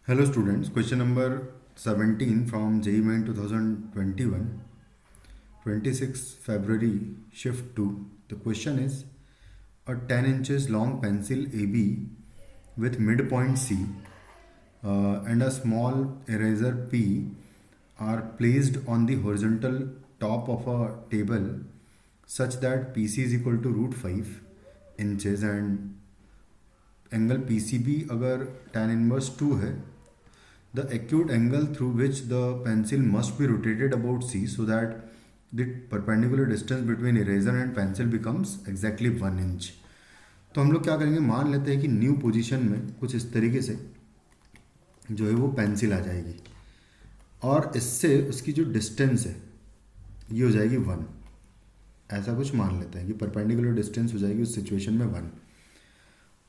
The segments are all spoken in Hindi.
Hello students, question number 17 from JEE Main 2021, 26 February, shift 2. The question is, a 10 inches long pencil AB with midpoint C and a small eraser P are placed on the horizontal top of a table such that PC is equal to √5 inches and angle PCB अगर tan inverse 2 है, the acute angle through which the pencil must be rotated about C so that the perpendicular distance between eraser and pencil becomes exactly 1 inch. तो हम लोग क्या करेंगे, मान लेते हैं कि न्यू पोजीशन में कुछ इस तरीके से जो है वो पेंसिल आ जाएगी और इससे उसकी जो डिस्टेंस है ये हो जाएगी 1. ऐसा कुछ मान लेते हैं कि परपेंडिकुलर डिस्टेंस हो जाएगी उस सिचुएशन में 1.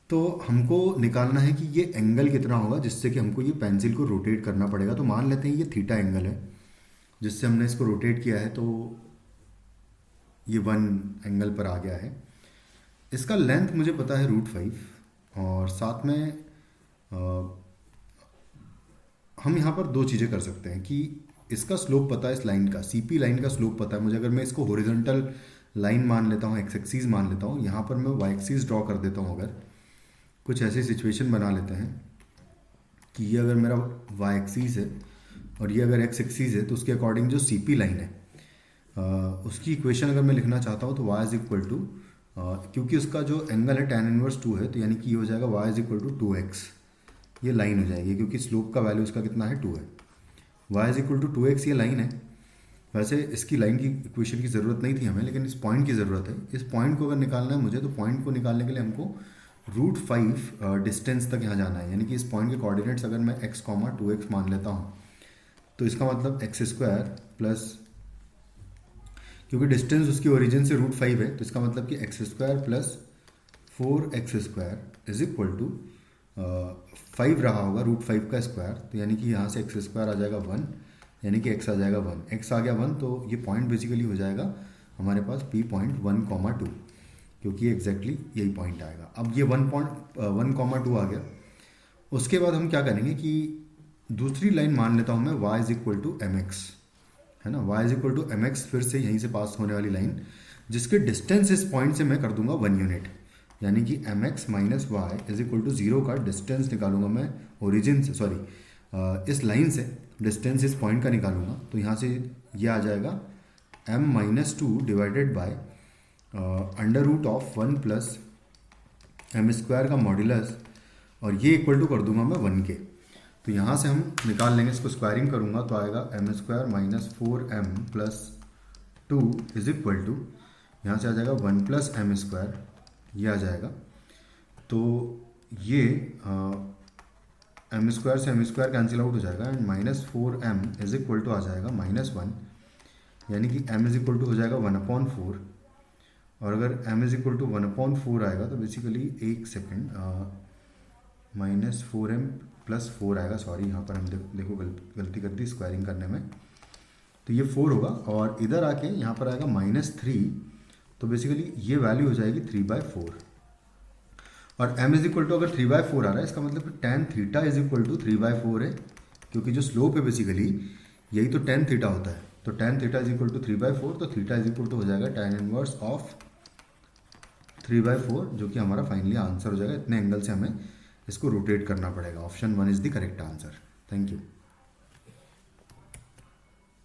तो हमको निकालना है कि ये एंगल कितना होगा जिससे कि हमको ये पेंसिल को रोटेट करना पड़ेगा. तो मान लेते हैं ये थीटा एंगल है जिससे हमने इसको रोटेट किया है, तो ये 1 एंगल पर आ गया है. इसका लेंथ मुझे पता है √5 और साथ में हम यहाँ पर दो चीज़ें कर सकते हैं कि इसका स्लोप पता है, इस लाइन का CP लाइन का स्लोप पता है मुझे. अगर मैं इसको हॉरिजॉन्टल लाइन मान लेता हूँ, एक्स एक्सिस मान लेता हूँ, यहाँ पर मैं वाई एक्सिस ड्रॉ कर देता हूँ. अगर कुछ ऐसी सिचुएशन बना लेते हैं कि ये अगर मेरा वाई एक्सिस है और ये अगर एक्स एक्सिस है, तो उसके अकॉर्डिंग जो CP लाइन है उसकी इक्वेशन अगर मैं लिखना चाहता हूँ तो y इज इक्वल टू, क्योंकि उसका जो एंगल है tan इनवर्स 2 है, तो यानी कि ये हो जाएगा y is equal to 2x. ये लाइन हो जाएगी क्योंकि स्लोप का वैल्यू इसका कितना है 2 है. y is equal to 2x ये लाइन है. वैसे इसकी लाइन की इक्वेशन की ज़रूरत नहीं थी हमें, लेकिन इस पॉइंट की ज़रूरत है. इस पॉइंट को अगर निकालना है मुझे, तो पॉइंट को निकालने के लिए हमको √5 डिस्टेंस तक यहाँ जाना है. यानी कि इस पॉइंट के कोऑर्डिनेट्स अगर मैं x, 2x मान लेता हूँ, तो इसका मतलब x² प्लस, क्योंकि डिस्टेंस उसकी ओरिजिन से √5 है, तो इसका मतलब कि x² plus 4x² is equal to 5 रहा होगा √5 का स्क्वायर. तो यानी कि यहाँ से x² आ जाएगा 1, यानी कि x आ जाएगा 1. x आ गया 1, तो ये पॉइंट बेसिकली हो जाएगा हमारे पास P पॉइंट 1, 2, क्योंकि एग्जैक्टली यही पॉइंट आएगा. अब ये 1.1, 2 आ गया. उसके बाद हम क्या करेंगे कि दूसरी लाइन मान लेता हूँ मैं y is equal to mx, है ना. y is equal to mx फिर से यहीं से पास होने वाली लाइन, जिसके डिस्टेंस इस पॉइंट से मैं कर दूंगा 1 यूनिट. यानी कि mx minus y is equal to 0 का डिस्टेंस निकालूंगा मैं ओरिजिन से, सॉरी इस लाइन से डिस्टेंस इस पॉइंट का निकालूंगा. तो यहाँ से ये आ जाएगा m-2 divided by √1 plus m² का मॉड्यूलस, और ये इक्वल टू कर दूंगा मैं 1 के. तो यहाँ से हम निकाल लेंगे, इसको स्क्वायरिंग करूँगा तो आएगा m² minus 4m plus 2 is equal to, यहाँ से आ जाएगा 1 प्लस m², ये आ जाएगा. तो ये m² से m² कैंसिल आउट हो जाएगा and minus 4m is equal to आ जाएगा -1, यानी कि m इज इक्वल टू हो जाएगा 1/4. और अगर m इज इक्वल टू 1/4 आएगा तो बेसिकली एक सेकेंड, -4m प्लस 4 आएगा. सॉरी, यहाँ पर हम देखो गलती कर दी स्क्वायरिंग करने में. तो ये 4 होगा और इधर आके यहाँ पर आएगा -3, तो बेसिकली ये वैल्यू हो जाएगी 3/4. और m इज इक्वल टू अगर 3/4 आ रहा है, इसका मतलब कि tan theta is equal to 3/4 है, क्योंकि जो स्लोप है बेसिकली यही तो tan थीटा होता है. तो tan theta is equal to 3/4, तो थीटा इज इक्वल टू हो जाएगा tan इनवर्स ऑफ 3/4, जो कि हमारा फाइनली आंसर हो जाएगा. इतने एंगल से हमें इसको रोटेट करना पड़ेगा. Option 1 is the correct answer. Thank you.